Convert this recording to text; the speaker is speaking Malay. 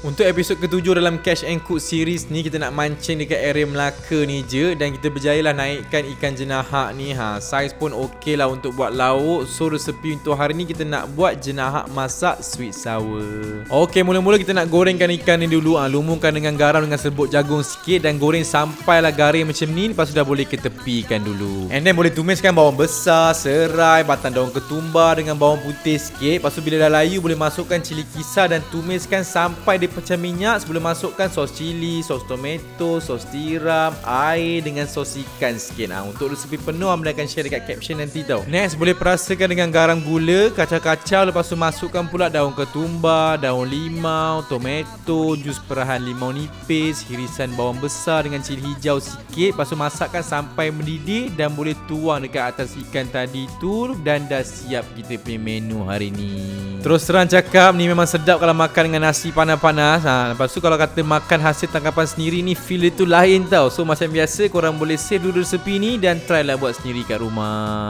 Untuk episod ke-7 dalam Catch and Cook series ni, kita nak mancing dekat area Melaka ni je. Dan kita berjayalah naikkan ikan jenahak ni. Saiz pun okey lah untuk buat lauk. So resepi untuk hari ni kita nak buat jenahak masak sweet sour. Okey, mula-mula kita nak gorengkan ikan ni dulu. Lumurkan dengan garam dengan serbuk jagung sikit. Dan goreng sampailah garing macam ni. Lepas tu dah boleh kita tepikan dulu. And then boleh tumiskan bawang besar, serai, batang daun ketumbar dengan bawang putih sikit. Lepas tu bila dah layu, boleh masukkan cili kisar dan tumiskan sampai dia pecah minyak. Sebelum masukkan sos cili, sos tomato, sos tiram, air dengan sos ikan sikit. Untuk resepi penuh Amanda akan share dekat caption nanti tau. Next, boleh perasakan dengan garam gula, kacau-kacau. Lepas tu masukkan pula daun ketumbar, daun limau, tomato, jus perahan limau nipis, hirisan bawang besar dengan cili hijau sikit. Lepas tu masakkan sampai mendidih dan boleh tuang dekat atas ikan tadi tu. Dan dah siap kita punya menu hari ni. Terus terang cakap, ni memang sedap kalau makan dengan nasi panas-panas. Lepas tu kalau kata makan hasil tangkapan sendiri ni, feel dia tu lain tau. So macam biasa, korang boleh save dulu resepi ni dan try lah buat sendiri kat rumah.